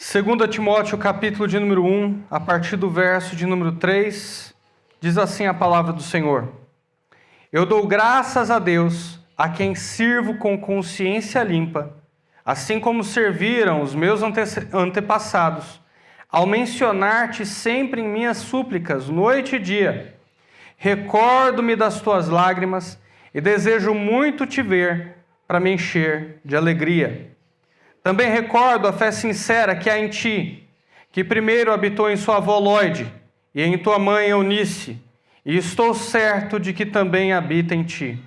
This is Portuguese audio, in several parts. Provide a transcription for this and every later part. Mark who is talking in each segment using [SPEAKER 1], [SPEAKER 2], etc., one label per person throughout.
[SPEAKER 1] 2 Timóteo, capítulo de número 1, a partir do verso de número 3, diz assim a palavra do Senhor. Eu dou graças a Deus, a quem sirvo com consciência limpa, assim como serviram os meus antepassados, ao mencionar-te sempre em minhas súplicas, noite e dia. Recordo-me das tuas lágrimas e desejo muito te ver para me encher de alegria. Também recordo a fé sincera que há em ti, que primeiro habitou em sua avó Lóide e em tua mãe Eunice, e estou certo de que também habita em ti.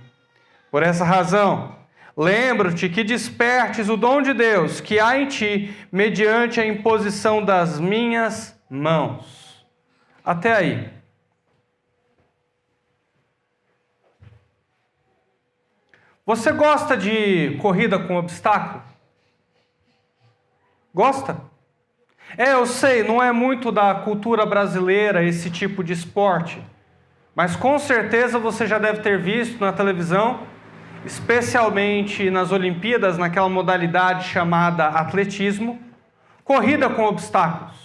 [SPEAKER 1] Por essa razão, lembro-te que despertes o dom de Deus que há em ti, mediante a imposição das minhas mãos. Até aí. Você gosta de corrida com obstáculo? Gosta? Eu sei, não é muito da cultura brasileira esse tipo de esporte, mas com certeza você já deve ter visto na televisão, especialmente nas Olimpíadas, naquela modalidade chamada atletismo, corrida com obstáculos,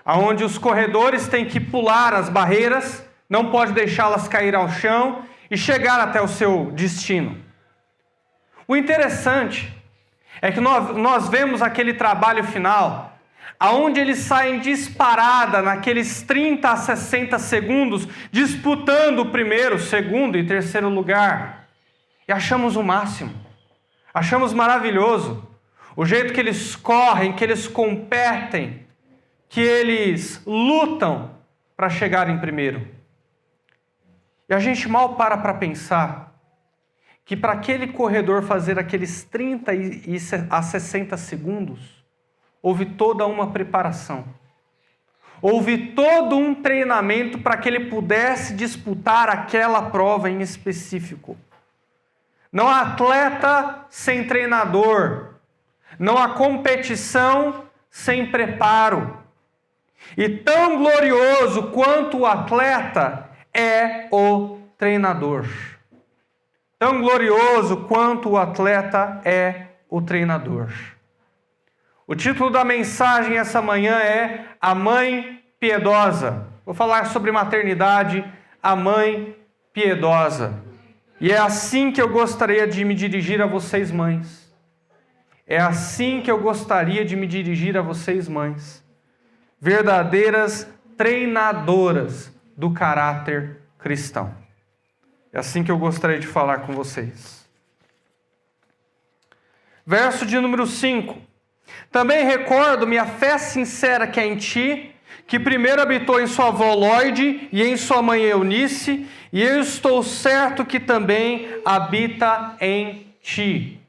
[SPEAKER 1] onde os corredores têm que pular as barreiras, não pode deixá-las cair ao chão e chegar até o seu destino. O interessante é que nós vemos aquele trabalho final, onde eles saem disparada naqueles 30 a 60 segundos, disputando o primeiro, segundo e terceiro lugar. E achamos o máximo, achamos maravilhoso o jeito que eles correm, que eles competem, que eles lutam para chegar em primeiro. E a gente mal para pensar que para aquele corredor fazer aqueles 30 a 60 segundos, houve toda uma preparação. Houve todo um treinamento para que ele pudesse disputar aquela prova em específico. Não há atleta sem treinador. Não há competição sem preparo. E tão glorioso quanto o atleta é o treinador. Tão glorioso quanto o atleta é o treinador. O título da mensagem essa manhã é A Mãe Piedosa. Vou falar sobre maternidade, a mãe piedosa. E é assim que eu gostaria de me dirigir a vocês, mães. É assim que eu gostaria de me dirigir a vocês, mães. Verdadeiras treinadoras do caráter cristão. É assim que eu gostaria de falar com vocês. Verso de número 5. Também recordo-me a fé sincera que há em ti, que primeiro habitou em sua avó Lóide e em sua mãe Eunice, e eu estou certo que também habita em ti.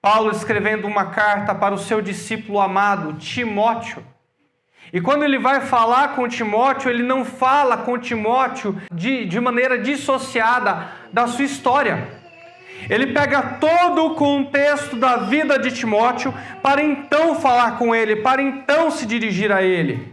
[SPEAKER 1] Paulo escrevendo uma carta para o seu discípulo amado, Timóteo. E quando ele vai falar com Timóteo, ele não fala com Timóteo de maneira dissociada da sua história. Ele pega todo o contexto da vida de Timóteo para então falar com ele, para então se dirigir a ele.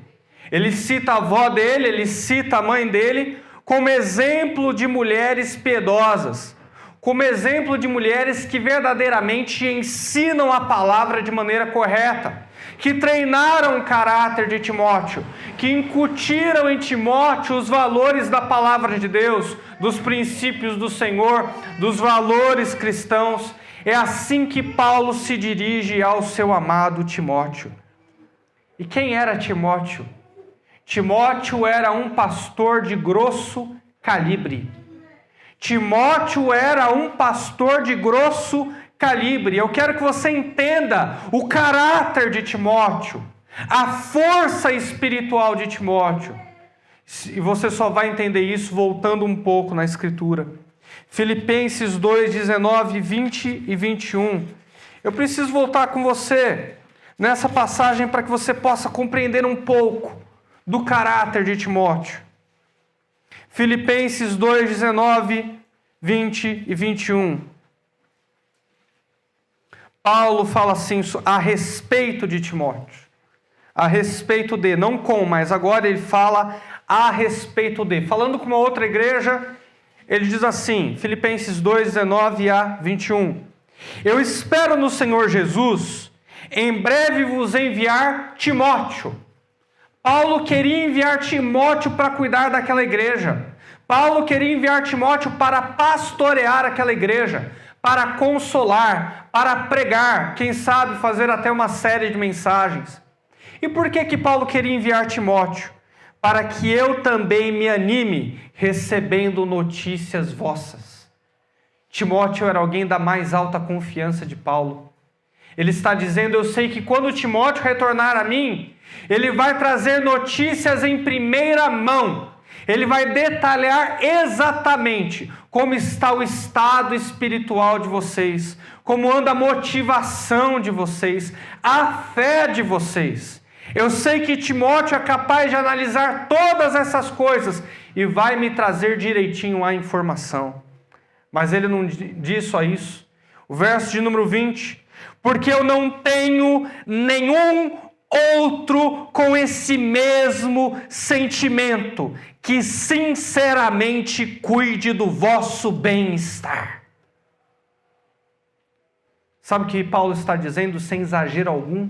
[SPEAKER 1] Ele cita a avó dele, ele cita a mãe dele como exemplo de mulheres piedosas, como exemplo de mulheres que verdadeiramente ensinam a palavra de maneira correta, que treinaram o caráter de Timóteo, que incutiram em Timóteo os valores da palavra de Deus, dos princípios do Senhor, dos valores cristãos. É assim que Paulo se dirige ao seu amado Timóteo. E quem era Timóteo? Timóteo era um pastor de grosso calibre. Timóteo era um pastor de grosso calibre. Eu quero que você entenda o caráter de Timóteo, a força espiritual de Timóteo. E você só vai entender isso voltando um pouco na Escritura. Filipenses 2, 19, 20 e 21. Eu preciso voltar com você nessa passagem para que você possa compreender um pouco do caráter de Timóteo. Filipenses 2, 19, 20 e 21. Paulo fala assim a respeito de Timóteo. A respeito de, não com, mas agora ele fala a respeito de. Falando com uma outra igreja, ele diz assim, Filipenses 2, 19 a 21. Eu espero no Senhor Jesus em breve vos enviar Timóteo. Paulo queria enviar Timóteo para cuidar daquela igreja. Paulo queria enviar Timóteo para pastorear aquela igreja, para consolar, para pregar, quem sabe fazer até uma série de mensagens. E por que Paulo queria enviar Timóteo? Para que eu também me anime recebendo notícias vossas. Timóteo era alguém da mais alta confiança de Paulo. Ele está dizendo, eu sei que quando Timóteo retornar a mim, ele vai trazer notícias em primeira mão. Ele vai detalhar exatamente como está o estado espiritual de vocês, como anda a motivação de vocês, a fé de vocês. Eu sei que Timóteo é capaz de analisar todas essas coisas e vai me trazer direitinho a informação. Mas ele não diz só isso. O verso de número 20. Porque eu não tenho nenhum outro com esse mesmo sentimento, que sinceramente cuide do vosso bem-estar. Sabe o que Paulo está dizendo sem exagero algum?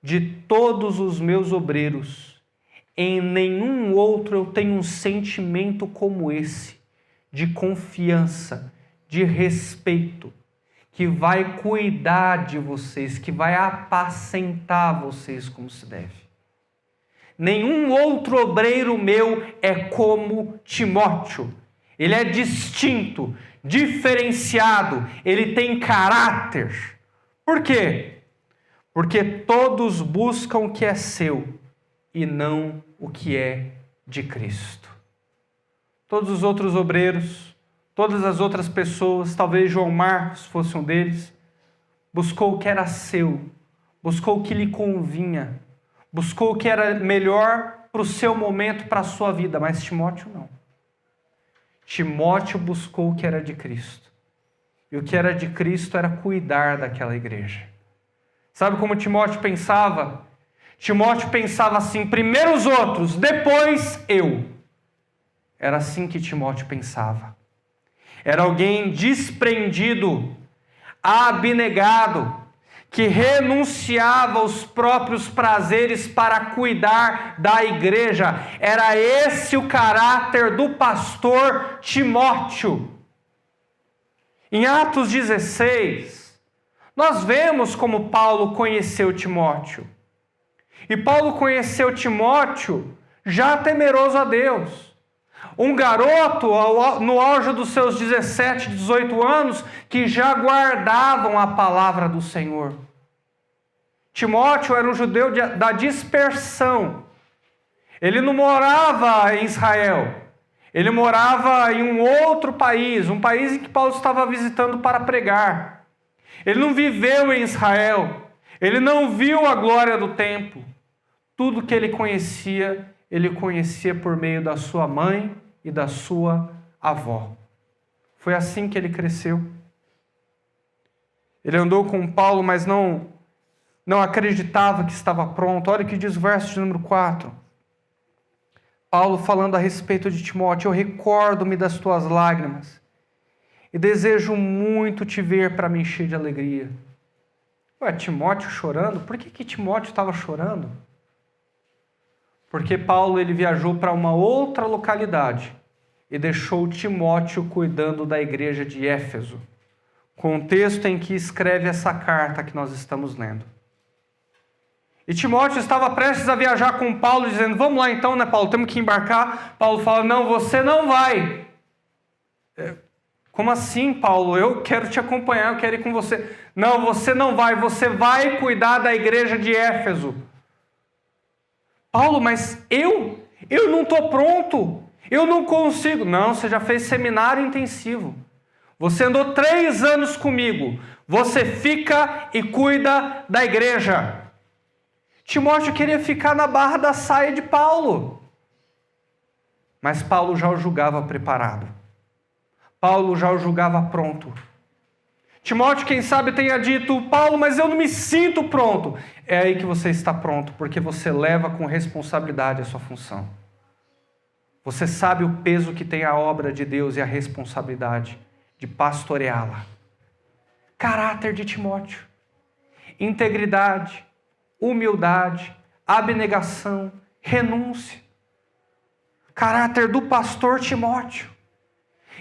[SPEAKER 1] De todos os meus obreiros, em nenhum outro eu tenho um sentimento como esse, de confiança, de respeito, que vai cuidar de vocês, que vai apacentar vocês como se deve. Nenhum outro obreiro meu é como Timóteo. Ele é distinto, diferenciado, ele tem caráter. Por quê? Porque todos buscam o que é seu e não o que é de Cristo. Todos os outros obreiros, todas as outras pessoas, talvez João Marcos fosse um deles, buscou o que era seu, buscou o que lhe convinha, buscou o que era melhor para o seu momento, para a sua vida, mas Timóteo não. Timóteo buscou o que era de Cristo. E o que era de Cristo era cuidar daquela igreja. Sabe como Timóteo pensava? Timóteo pensava assim, primeiro os outros, depois eu. Era assim que Timóteo pensava. Era alguém desprendido, abnegado, que renunciava aos próprios prazeres para cuidar da igreja. Era esse o caráter do pastor Timóteo. Em Atos 16, nós vemos como Paulo conheceu Timóteo. E Paulo conheceu Timóteo já temeroso a Deus. Um garoto no auge dos seus 17, 18 anos, que já guardavam a palavra do Senhor. Timóteo era um judeu da dispersão. Ele não morava em Israel. Ele morava em um outro país, um país em que Paulo estava visitando para pregar. Ele não viveu em Israel. Ele não viu a glória do templo. Tudo que ele conhecia por meio da sua mãe e da sua avó. Foi assim que ele cresceu. Ele andou com Paulo, mas não acreditava que estava pronto. Olha o que diz o verso de número 4. Paulo falando a respeito de Timóteo: eu recordo-me das tuas lágrimas e desejo muito te ver para me encher de alegria. Ué, Timóteo chorando? Por que Timóteo estava chorando? Porque Paulo ele viajou para uma outra localidade e deixou Timóteo cuidando da igreja de Éfeso, contexto em que escreve essa carta que nós estamos lendo. E Timóteo estava prestes a viajar com Paulo, dizendo: vamos lá então, né, Paulo? Temos que embarcar. Paulo fala: não, você não vai. Como assim, Paulo? Eu quero te acompanhar, eu quero ir com você. Não, você não vai, você vai cuidar da igreja de Éfeso. Paulo, mas eu não estou pronto, eu não consigo. Não, você já fez seminário intensivo. Você andou 3 anos comigo. Você fica e cuida da igreja. Timóteo queria ficar na barra da saia de Paulo. Mas Paulo já o julgava preparado. Paulo já o julgava pronto. Timóteo, quem sabe, tenha dito: Paulo, mas eu não me sinto pronto. É aí que você está pronto, porque você leva com responsabilidade a sua função. Você sabe o peso que tem a obra de Deus e a responsabilidade de pastoreá-la. Caráter de Timóteo. integridade, humildade, abnegação, renúncia. Caráter do pastor Timóteo.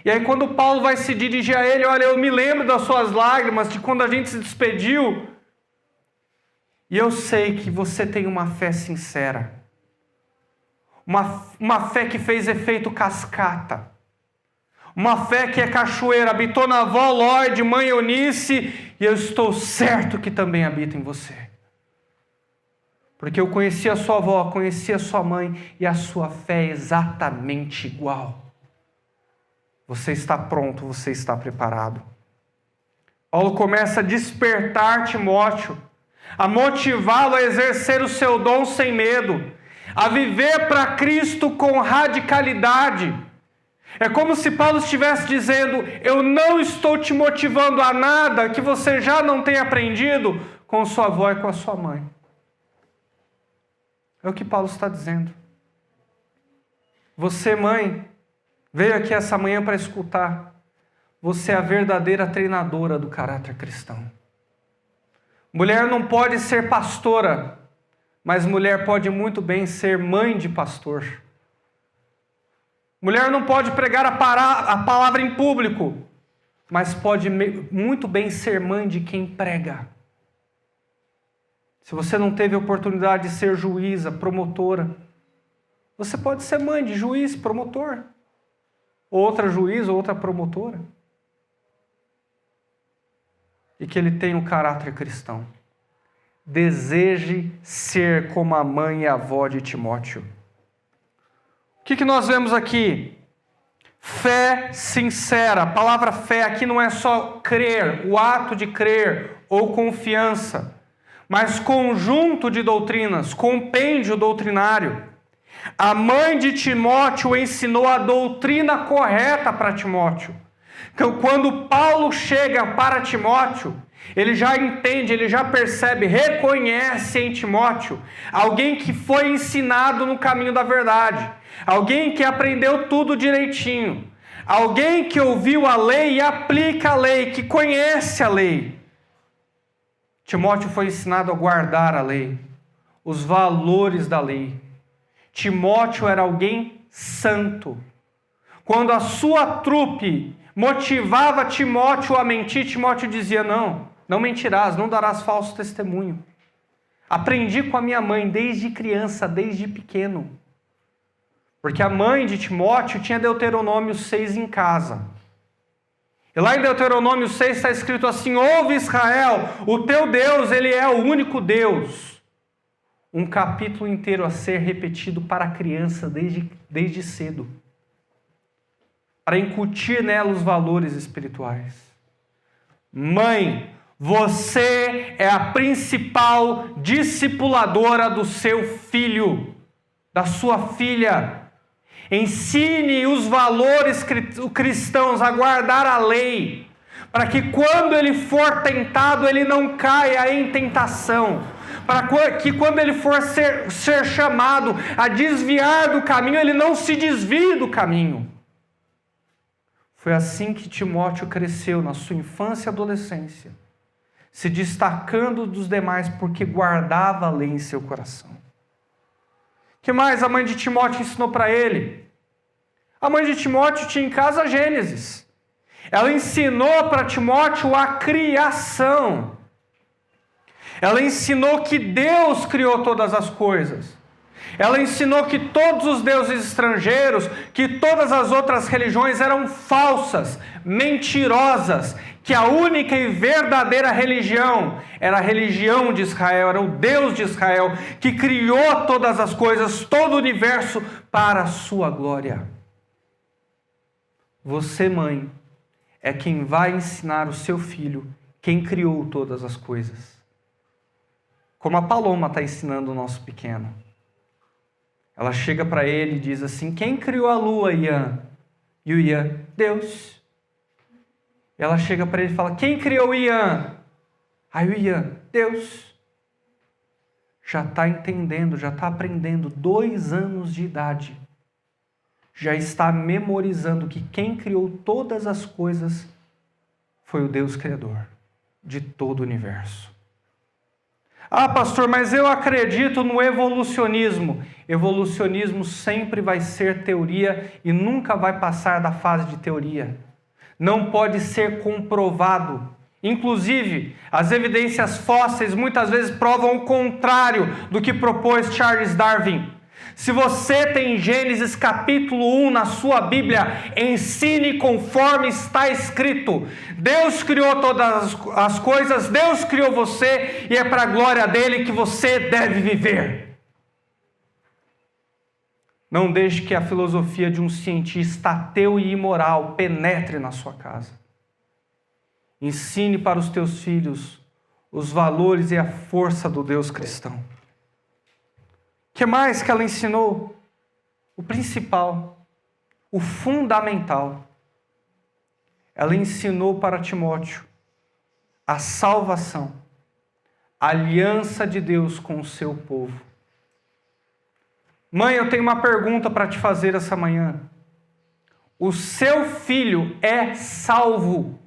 [SPEAKER 1] E aí quando Paulo vai se dirigir a ele, olha, eu me lembro das suas lágrimas, de quando a gente se despediu. E eu sei que você tem uma fé sincera. Uma fé que fez efeito cascata. Uma fé que é cachoeira, habitou na avó Lorde, mãe Eunice, e eu estou certo que também habita em você. Porque eu conheci a sua avó, conheci a sua mãe, e a sua fé é exatamente igual. Você está pronto, você está preparado. Paulo começa a despertar Timóteo, a motivá-lo a exercer o seu dom sem medo, a viver para Cristo com radicalidade. É como se Paulo estivesse dizendo, eu não estou te motivando a nada que você já não tenha aprendido com sua avó e com a sua mãe. É o que Paulo está dizendo. Você, mãe, veio aqui essa manhã para escutar. Você é a verdadeira treinadora do caráter cristão. Mulher não pode ser pastora, mas mulher pode muito bem ser mãe de pastor. Mulher não pode pregar a palavra em público, mas pode muito bem ser mãe de quem prega. Se você não teve a oportunidade de ser juíza, promotora, você pode ser mãe de juiz, promotor. Outra juíza, outra promotora. E que ele tenha um caráter cristão. Deseje ser como a mãe e a avó de Timóteo. O que nós vemos aqui? Fé sincera. A palavra fé aqui não é só crer, o ato de crer ou confiança, mas conjunto de doutrinas, compêndio doutrinário. A mãe de Timóteo ensinou a doutrina correta para Timóteo. Então, quando Paulo chega para Timóteo, ele já entende, ele já percebe, reconhece em Timóteo alguém que foi ensinado no caminho da verdade, alguém que aprendeu tudo direitinho, alguém que ouviu a lei e aplica a lei, que conhece a lei. Timóteo foi ensinado a guardar a lei, os valores da lei. Timóteo era alguém santo. Quando a sua trupe motivava Timóteo a mentir, Timóteo dizia, não mentirás, não darás falso testemunho. Aprendi com a minha mãe desde criança, desde pequeno. Porque a mãe de Timóteo tinha Deuteronômio 6 em casa. E lá em Deuteronômio 6 está escrito assim, ouve Israel, o teu Deus, ele é o único Deus. Um capítulo inteiro a ser repetido para a criança desde cedo. Para incutir nela os valores espirituais. Mãe, você é a principal discipuladora do seu filho, da sua filha. Ensine os valores cristãos a guardar a lei, para que quando ele for tentado, ele não caia em tentação. Para que quando ele for ser chamado a desviar do caminho, ele não se desvie do caminho. Foi assim que Timóteo cresceu na sua infância e adolescência, se destacando dos demais porque guardava a lei em seu coração. O que mais a mãe de Timóteo ensinou para ele? A mãe de Timóteo tinha em casa Gênesis. Ela ensinou para Timóteo a criação. Ela ensinou que Deus criou todas as coisas. Ela ensinou que todos os deuses estrangeiros, que todas as outras religiões eram falsas, mentirosas, que a única e verdadeira religião era a religião de Israel, era o Deus de Israel, que criou todas as coisas, todo o universo para a sua glória. Você, mãe, é quem vai ensinar o seu filho quem criou todas as coisas. Como a Paloma está ensinando o nosso pequeno. Ela chega para ele e diz assim, quem criou a lua, Ian? E o Ian, Deus. Ela chega para ele e fala, quem criou o Ian? Aí o Ian, Deus. Já está entendendo, já está aprendendo, 2 anos de idade. Já está memorizando que quem criou todas as coisas foi o Deus Criador de todo o universo. Ah, pastor, mas eu acredito no evolucionismo. Evolucionismo sempre vai ser teoria e nunca vai passar da fase de teoria. Não pode ser comprovado. Inclusive, as evidências fósseis muitas vezes provam o contrário do que propôs Charles Darwin. Se você tem Gênesis capítulo 1 na sua Bíblia, ensine conforme está escrito. Deus criou todas as coisas, Deus criou você e é para a glória dele que você deve viver. Não deixe que a filosofia de um cientista ateu e imoral penetre na sua casa. Ensine para os teus filhos os valores e a força do Deus cristão. O que mais que ela ensinou? O principal, o fundamental. Ela ensinou para Timóteo a salvação, a aliança de Deus com o seu povo. Mãe, eu tenho uma pergunta para te fazer essa manhã. O seu filho é salvo?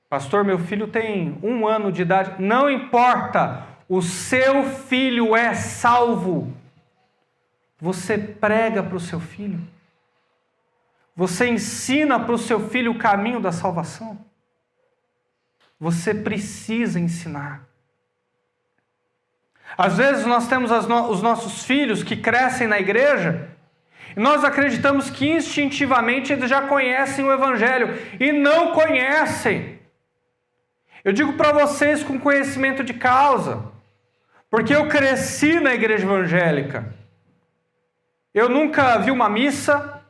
[SPEAKER 1] Pastor, meu filho tem 1 ano de idade. Não importa. O seu filho é salvo. Você prega para o seu filho? Você ensina para o seu filho o caminho da salvação? Você precisa ensinar. Às vezes nós temos os nossos filhos que crescem na igreja e nós acreditamos que instintivamente eles já conhecem o Evangelho e não conhecem. Eu digo para vocês com conhecimento de causa, porque eu cresci na igreja evangélica. Eu nunca vi uma missa,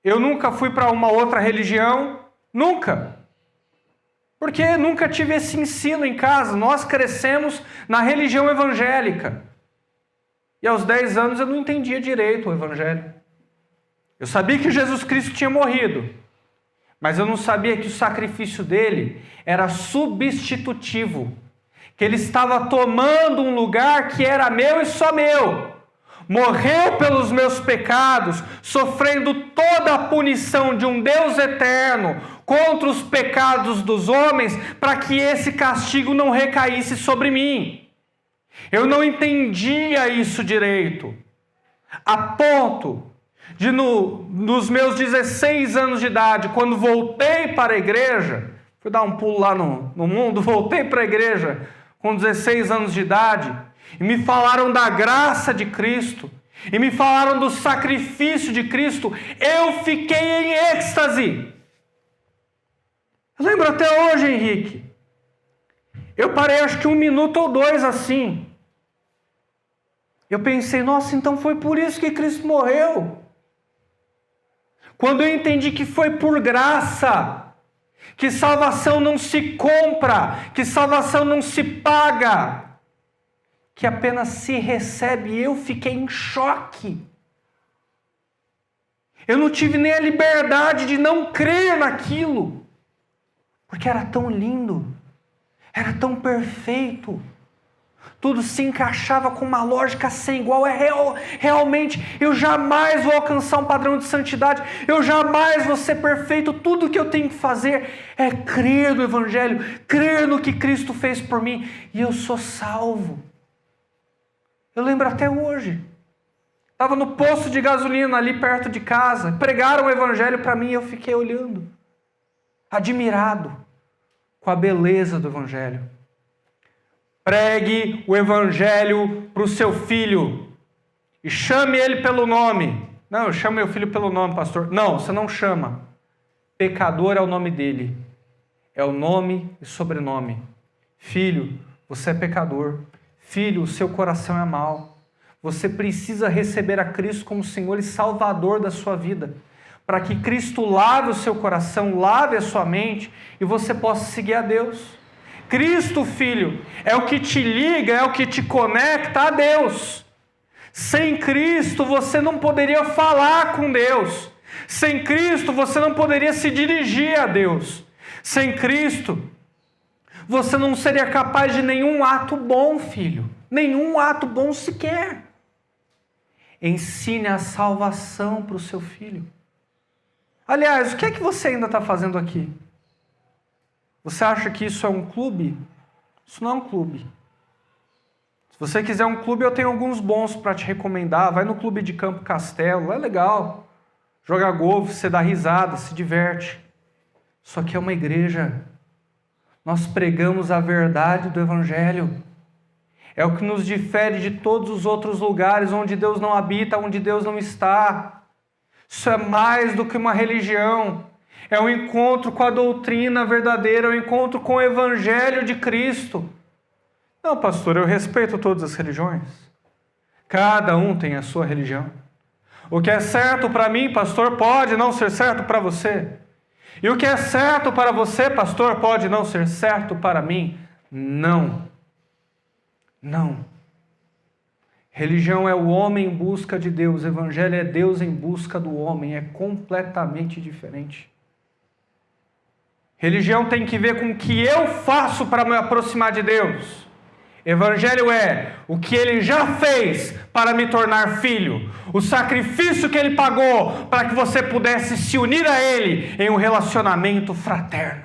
[SPEAKER 1] eu nunca fui para uma outra religião, nunca. Porque nunca tive esse ensino em casa. Nós crescemos na religião evangélica. E aos 10 anos eu não entendia direito o Evangelho. Eu sabia que Jesus Cristo tinha morrido, mas eu não sabia que o sacrifício dele era substitutivo, que ele estava tomando um lugar que era meu e só meu. Morreu pelos meus pecados, sofrendo toda a punição de um Deus eterno contra os pecados dos homens, para que esse castigo não recaísse sobre mim. Eu não entendia isso direito, a ponto de nos meus 16 anos de idade, quando voltei para a igreja, fui dar um pulo lá no mundo, voltei para a igreja com 16 anos de idade, e me falaram da graça de Cristo, e me falaram do sacrifício de Cristo, eu fiquei em êxtase. Eu lembro até hoje, Henrique, eu parei acho que 1 minuto ou 2 assim. Eu pensei, nossa, então foi por isso que Cristo morreu. Quando eu entendi que foi por graça, que salvação não se compra, que salvação não se paga, que apenas se recebe, eu fiquei em choque. Eu não tive nem a liberdade de não crer naquilo, porque era tão lindo, era tão perfeito, tudo se encaixava com uma lógica sem igual. Realmente, eu jamais vou alcançar um padrão de santidade, eu jamais vou ser perfeito. Tudo que eu tenho que fazer é crer no Evangelho, crer no que Cristo fez por mim, e eu sou salvo. Eu lembro até hoje, estava no posto de gasolina ali perto de casa, pregaram o Evangelho para mim e eu fiquei olhando, admirado com a beleza do Evangelho. Pregue o Evangelho para o seu filho e chame ele pelo nome. Não, eu chamo meu filho pelo nome, pastor. Não, você não chama. Pecador é o nome dele. É o nome e sobrenome. Filho, você é pecador. Filho, o seu coração é mau. Você precisa receber a Cristo como Senhor e Salvador da sua vida, para que Cristo lave o seu coração, lave a sua mente e você possa seguir a Deus. Cristo, filho, é o que te liga, é o que te conecta a Deus. Sem Cristo você não poderia falar com Deus. Sem Cristo você não poderia se dirigir a Deus. Sem Cristo você não seria capaz de nenhum ato bom, filho. Nenhum ato bom sequer. Ensine a salvação para o seu filho. Aliás, o que é que você ainda está fazendo aqui? Você acha que isso é um clube? Isso não é um clube. Se você quiser um clube, eu tenho alguns bons para te recomendar. Vai no clube de Campo Castelo, é legal. Joga golfe, você dá risada, se diverte. Só que é uma igreja. Nós pregamos a verdade do Evangelho. É o que nos difere de todos os outros lugares onde Deus não habita, onde Deus não está. Isso é mais do que uma religião. É um encontro com a doutrina verdadeira, é um encontro com o Evangelho de Cristo. Não, pastor, eu respeito todas as religiões. Cada um tem a sua religião. O que é certo para mim, pastor, pode não ser certo para você. E o que é certo para você, pastor, pode não ser certo para mim. Não. Não. Religião é o homem em busca de Deus. Evangelho é Deus em busca do homem. É completamente diferente. Religião tem que ver com o que eu faço para me aproximar de Deus. Evangelho é o que Ele já fez para me tornar filho. O sacrifício que Ele pagou para que você pudesse se unir a Ele em um relacionamento fraterno.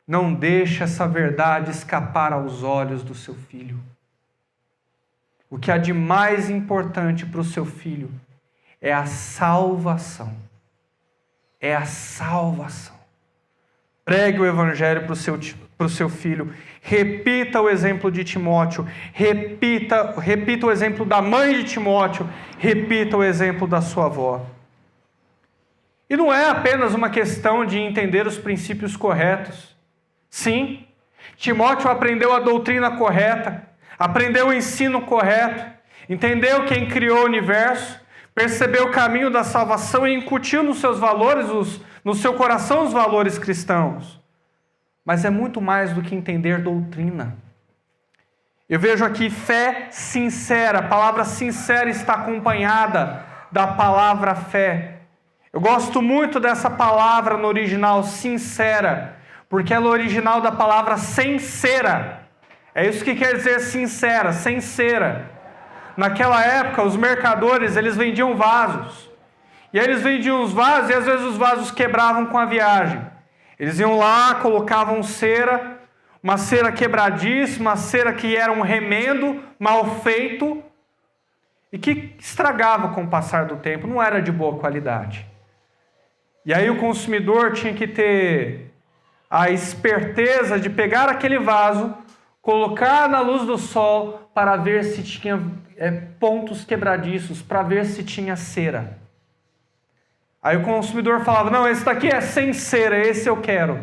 [SPEAKER 1] Não deixe essa verdade escapar aos olhos do seu filho. O que há de mais importante para o seu filho é a salvação. É a salvação. Pregue o Evangelho para o seu filho. Repita o exemplo de Timóteo. Repita o exemplo da mãe de Timóteo. Repita o exemplo da sua avó. E não é apenas uma questão de entender os princípios corretos. Sim, Timóteo aprendeu a doutrina correta, aprendeu o ensino correto, entendeu quem criou o universo, percebeu o caminho da salvação e incutiu nos seus valores, no seu coração, os valores cristãos. Mas é muito mais do que entender doutrina. Eu vejo aqui fé sincera. A palavra sincera está acompanhada da palavra fé. Eu gosto muito dessa palavra no original, sincera, porque ela é original da palavra sincera. É isso que quer dizer sincera, sincera. Naquela época, os mercadores, eles vendiam vasos. E aí eles vendiam os vasos e às vezes os vasos quebravam com a viagem. Eles iam lá, colocavam cera, uma cera quebradiça, uma cera que era um remendo mal feito e que estragava com o passar do tempo, não era de boa qualidade. E aí o consumidor tinha que ter a esperteza de pegar aquele vaso, colocar na luz do sol para ver se tinha pontos quebradiços, para ver se tinha cera. Aí o consumidor falava, não, esse daqui é sem cera, esse eu quero.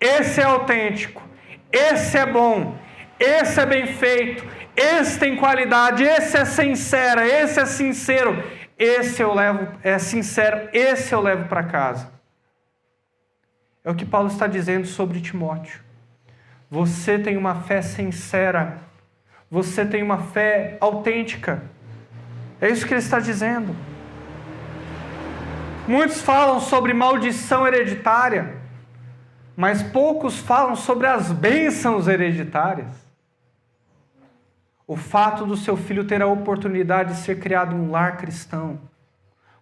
[SPEAKER 1] Esse é autêntico, esse é bom, esse é bem feito, esse tem qualidade, esse é sincera, esse é sincero, esse eu levo, é sincero, esse eu levo para casa. É o que Paulo está dizendo sobre Timóteo. Você tem uma fé sincera, você tem uma fé autêntica. É isso que ele está dizendo. Muitos falam sobre maldição hereditária, mas poucos falam sobre as bênçãos hereditárias. O fato do seu filho ter a oportunidade de ser criado em um lar cristão,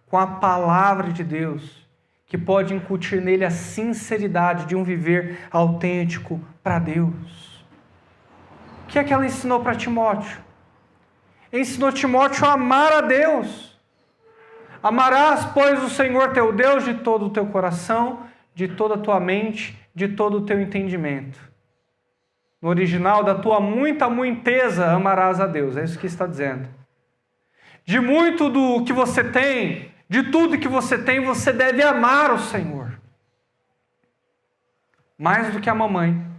[SPEAKER 1] com a palavra de Deus, que pode incutir nele a sinceridade de um viver autêntico para Deus. O que é que ela ensinou para Timóteo? Ensinou Timóteo a amar a Deus. Amarás, pois, o Senhor teu Deus de todo o teu coração, de toda a tua mente, de todo o teu entendimento. No original, da tua muiteza amarás a Deus. É isso que está dizendo. De muito do que você tem, de tudo que você tem, você deve amar o Senhor. Mais do que a mamãe.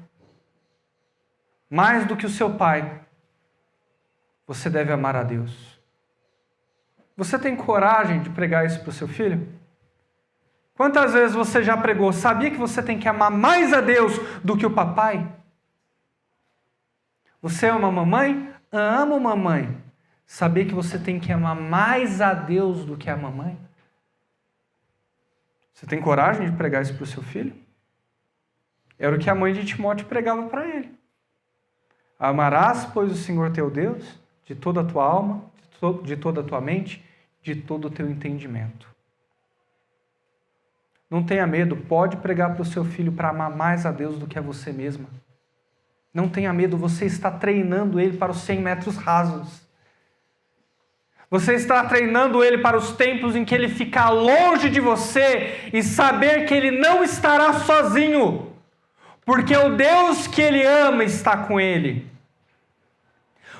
[SPEAKER 1] Mais do que o seu pai. Você deve amar a Deus. Você tem coragem de pregar isso para o seu filho? Quantas vezes você já pregou? Sabia que você tem que amar mais a Deus do que o papai? Você ama a mamãe? Amo mamãe. Sabia que você tem que amar mais a Deus do que a mamãe? Você tem coragem de pregar isso para o seu filho? Era o que a mãe de Timóteo pregava para ele. Amarás, pois, o Senhor teu Deus de toda a tua alma, de toda a tua mente, de todo o teu entendimento. Não tenha medo, pode pregar para o seu filho para amar mais a Deus do que a você mesma. Não tenha medo, você está treinando ele para os 100 metros rasos. Você está treinando ele para os tempos em que ele ficar longe de você e saber que ele não estará sozinho, porque o Deus que ele ama está com ele.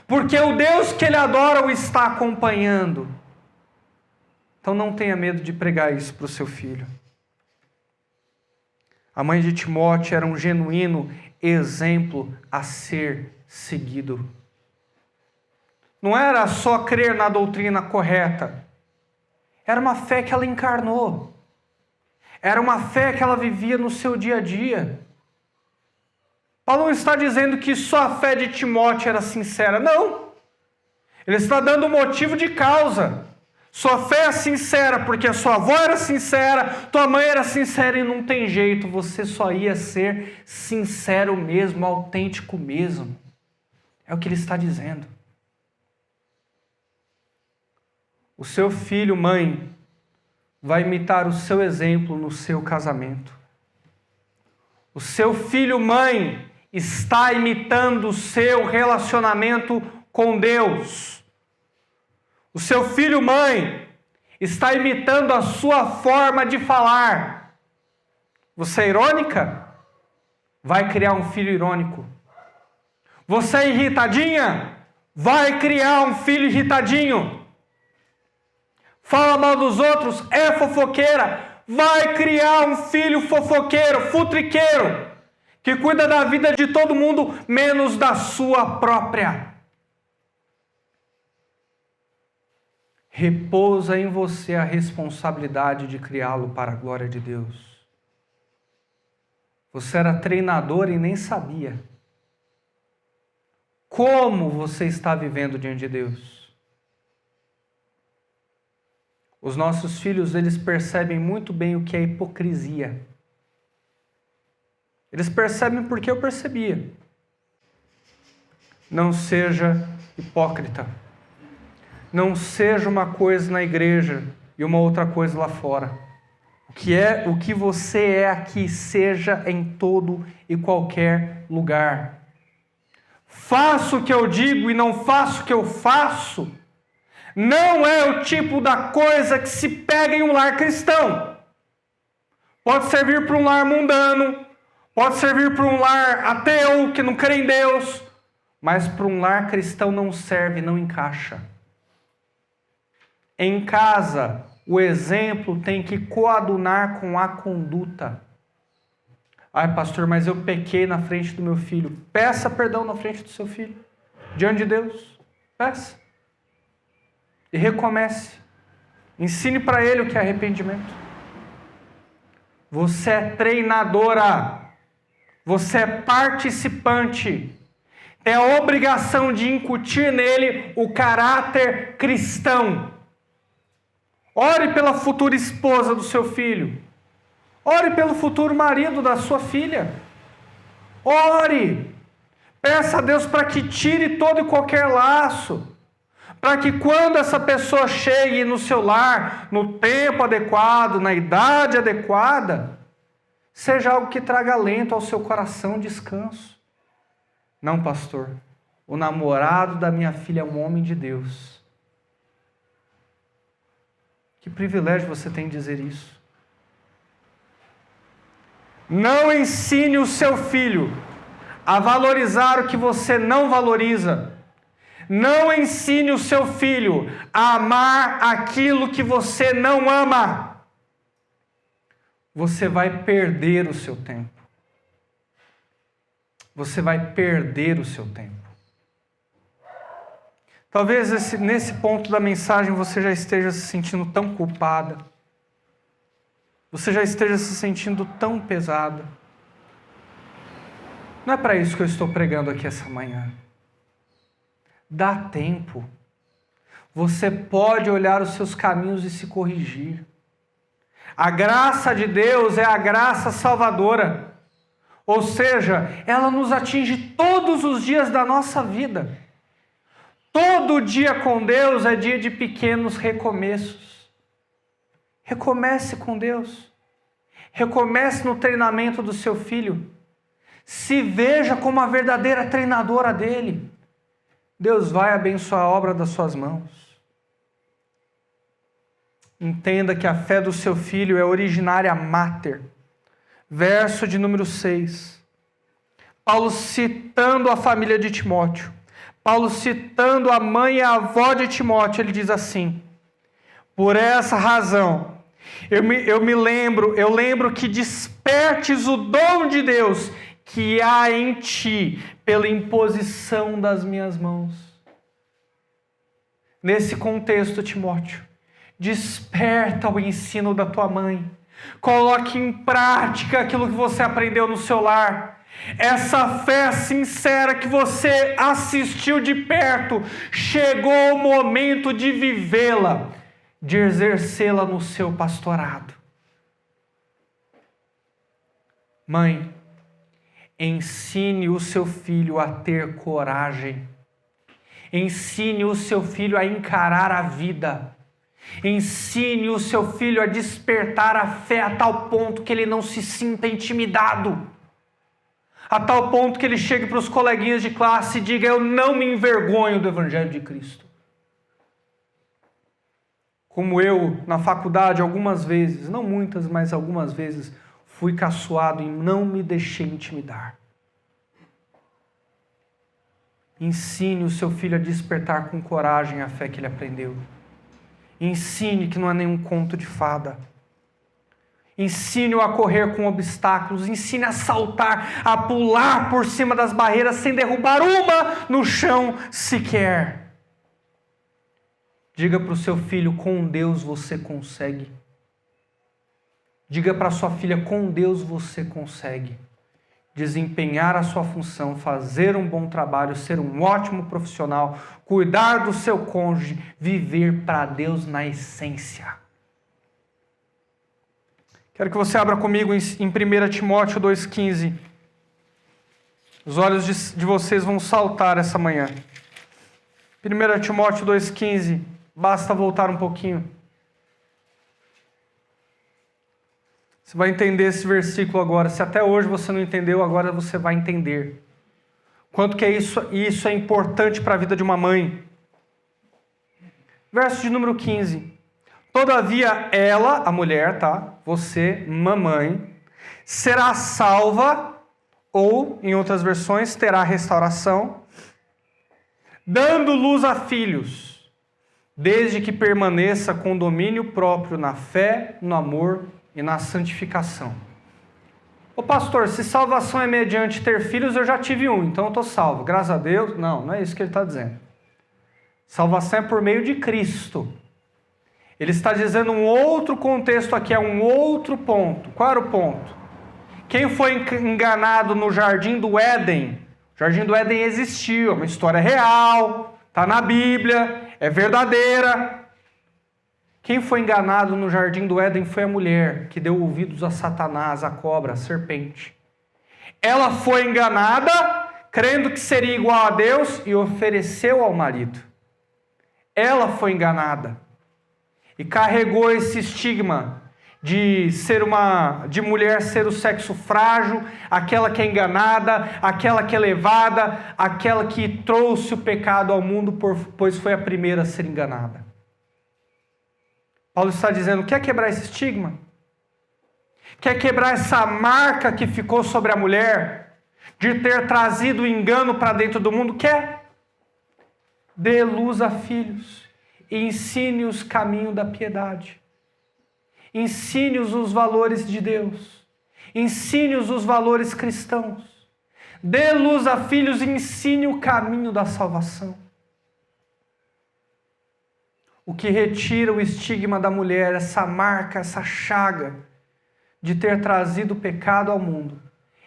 [SPEAKER 1] Porque o Deus que ele adora o está acompanhando. Então não tenha medo de pregar isso para o seu filho. A mãe de Timóteo era um genuíno exemplo a ser seguido. Não era só crer na doutrina correta. Era uma fé que ela encarnou. Era uma fé que ela vivia no seu dia a dia. Paulo não está dizendo que só a fé de Timóteo era sincera. Não. Ele está dando motivo de causa. Sua fé é sincera porque a sua avó era sincera, tua mãe era sincera e não tem jeito. Você só ia ser sincero mesmo, autêntico mesmo. É o que ele está dizendo. O seu filho, mãe, vai imitar o seu exemplo no seu casamento. O seu filho, mãe, está imitando o seu relacionamento com Deus. O seu filho, mãe, está imitando a sua forma de falar. Você é irônica? Vai criar um filho irônico. Você é irritadinha? Vai criar um filho irritadinho. Fala mal dos outros, é fofoqueira, vai criar um filho fofoqueiro, futriqueiro, que cuida da vida de todo mundo, menos da sua própria. Repousa em você a responsabilidade de criá-lo para a glória de Deus. Você era treinador e nem sabia. Como você está vivendo diante de Deus? Os nossos filhos, eles percebem muito bem o que é hipocrisia. Eles percebem porque eu percebia. Não seja hipócrita. Não seja uma coisa na igreja e uma outra coisa lá fora. O que você é aqui, seja em todo e qualquer lugar. Faço o que eu digo e não faço o que eu faço. Não é o tipo da coisa que se pega em um lar cristão. Pode servir para um lar mundano, pode servir para um lar ateu, que não crê em Deus, mas para um lar cristão não serve, não encaixa. Em casa, o exemplo tem que coadunar com a conduta. Ai, pastor, mas eu pequei na frente do meu filho. Peça perdão na frente do seu filho, diante de Deus. Peça. E recomece. Ensine para ele o que é arrependimento. Você é treinadora. Você é participante. Tem a obrigação de incutir nele o caráter cristão. Ore pela futura esposa do seu filho. Ore pelo futuro marido da sua filha. Ore. Peça a Deus para que tire todo e qualquer laço. Para que quando essa pessoa chegue no seu lar, no tempo adequado, na idade adequada, seja algo que traga alento ao seu coração, descanso. Não, pastor, o namorado da minha filha é um homem de Deus. Que privilégio você tem de dizer isso. Não ensine o seu filho a valorizar o que você não valoriza. Não ensine o seu filho a amar aquilo que você não ama. Você vai perder o seu tempo. Você vai perder o seu tempo. Talvez nesse ponto da mensagem você já esteja se sentindo tão culpada. Você já esteja se sentindo tão pesada. Não é para isso que eu estou pregando aqui essa manhã. Dá tempo. Você pode olhar os seus caminhos e se corrigir. A graça de Deus é a graça salvadora. Ou seja, ela nos atinge todos os dias da nossa vida. Todo dia com Deus é dia de pequenos recomeços. Recomece com Deus. Recomece no treinamento do seu filho. Se veja como a verdadeira treinadora dele. Deus vai abençoar a obra das suas mãos. Entenda que a fé do seu filho é originária mater. Verso de número 6. Paulo citando a família de Timóteo. Paulo citando a mãe e a avó de Timóteo, ele diz assim: por essa razão, eu lembro que despertes o dom de Deus que há em ti pela imposição das minhas mãos. Nesse contexto, Timóteo, desperta o ensino da tua mãe. Coloque em prática aquilo que você aprendeu no seu lar. Essa fé sincera que você assistiu de perto, chegou o momento de vivê-la, de exercê-la no seu pastorado. Mãe, ensine o seu filho a ter coragem. Ensine o seu filho a encarar a vida. Ensine o seu filho a despertar a fé a tal ponto que ele não se sinta intimidado. A tal ponto que ele chegue para os coleguinhas de classe e diga: eu não me envergonho do Evangelho de Cristo. Como eu, na faculdade, algumas vezes, não muitas, mas algumas vezes, fui caçoado e não me deixei intimidar. Ensine o seu filho a despertar com coragem a fé que ele aprendeu. Ensine que não é nenhum conto de fada. Ensine-o a correr com obstáculos. Ensine a saltar, a pular por cima das barreiras sem derrubar uma no chão sequer. Diga para o seu filho: com Deus você consegue. Diga para sua filha: com Deus você consegue desempenhar a sua função, fazer um bom trabalho, ser um ótimo profissional, cuidar do seu cônjuge, viver para Deus na essência. Quero que você abra comigo em 1 Timóteo 2,15. Os olhos de vocês vão saltar essa manhã. 1 Timóteo 2,15. Basta voltar um pouquinho. Você vai entender esse versículo agora. Se até hoje você não entendeu, agora você vai entender. Quanto que isso é importante para a vida de uma mãe. Verso de número 15. Todavia ela, a mulher, tá? Você, mamãe, será salva, ou, em outras versões, terá restauração, dando luz a filhos, desde que permaneça com domínio próprio na fé, no amor e na santificação. Ô pastor, se salvação é mediante ter filhos, eu já tive um, então eu estou salvo, graças a Deus. Não, não é isso que ele está dizendo. Salvação é por meio de Cristo. Ele está dizendo um outro contexto aqui, é um outro ponto. Qual era o ponto? Quem foi enganado no Jardim do Éden? O Jardim do Éden existiu, é uma história real, está na Bíblia, é verdadeira. Quem foi enganado no Jardim do Éden foi a mulher, que deu ouvidos a Satanás, a cobra, a serpente. Ela foi enganada, crendo que seria igual a Deus, e ofereceu ao marido. Ela foi enganada. E carregou esse estigma de mulher ser o sexo frágil, aquela que é enganada, aquela que é levada, aquela que trouxe o pecado ao mundo, pois foi a primeira a ser enganada. Paulo está dizendo: quer quebrar esse estigma? Quer quebrar essa marca que ficou sobre a mulher, de ter trazido o engano para dentro do mundo? Quer? Dê luz a filhos. Ensine-os o caminho da piedade. Ensine-os os valores de Deus. Ensine-os os valores cristãos. Dê luz a filhos e ensine o caminho da salvação. O que retira o estigma da mulher, essa marca, essa chaga de ter trazido o pecado ao mundo,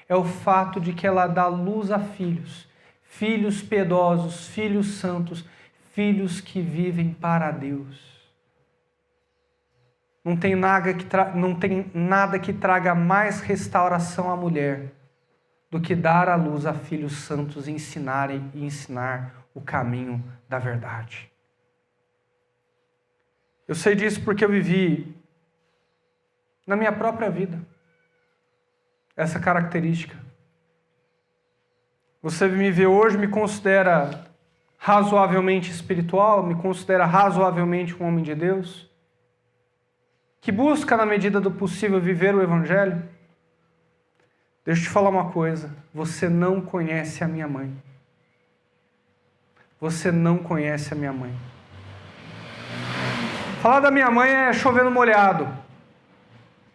[SPEAKER 1] é o fato de que ela dá luz a filhos. Filhos piedosos, filhos santos, filhos que vivem para Deus. Não tem nada que traga mais restauração à mulher do que dar à luz a filhos santos e ensinar o caminho da verdade. Eu sei disso porque eu vivi na minha própria vida essa característica. Você me vê hoje, me considera razoavelmente espiritual, me considera razoavelmente um homem de Deus, que busca, na medida do possível, viver o Evangelho? Deixa eu te falar uma coisa, você não conhece a minha mãe. Você não conhece a minha mãe. Falar da minha mãe é chover no molhado.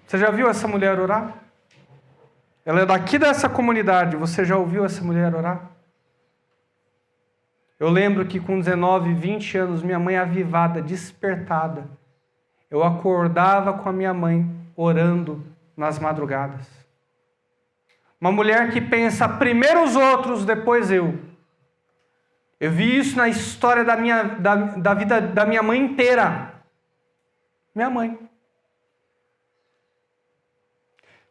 [SPEAKER 1] Você já viu essa mulher orar? Ela é daqui dessa comunidade, você já ouviu essa mulher orar? Eu lembro que com 19, 20 anos, minha mãe avivada, despertada, eu acordava com a minha mãe orando nas madrugadas. Uma mulher que pensa primeiro os outros, depois eu. Eu vi isso na história da vida da minha mãe inteira. Minha mãe.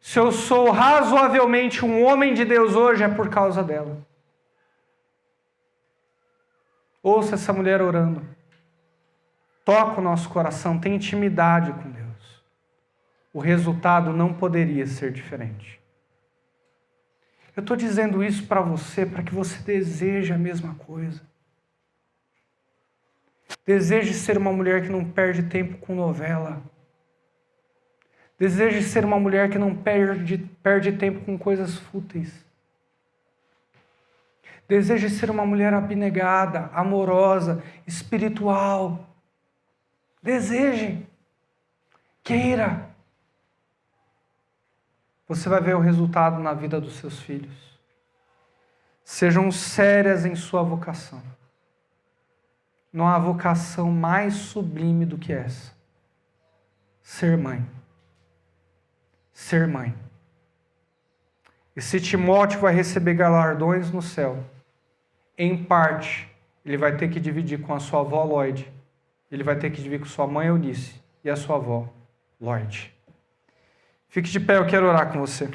[SPEAKER 1] Se eu sou razoavelmente um homem de Deus hoje, é por causa dela. Ouça essa mulher orando. Toca o nosso coração, tem intimidade com Deus. O resultado não poderia ser diferente. Eu estou dizendo isso para você, para que você deseje a mesma coisa. Deseje ser uma mulher que não perde tempo com novela. Deseje ser uma mulher que não perde tempo com coisas fúteis. Deseje ser uma mulher abnegada, amorosa, espiritual. Deseje. Queira. Você vai ver o resultado na vida dos seus filhos. Sejam sérias em sua vocação. Não há vocação mais sublime do que essa. Ser mãe. Ser mãe. E se Timóteo vai receber galardões no céu, em parte, ele vai ter que dividir com a sua avó Lloyd. Ele vai ter que dividir com sua mãe Eunice e a sua avó Lloyd. Fique de pé, eu quero orar com você.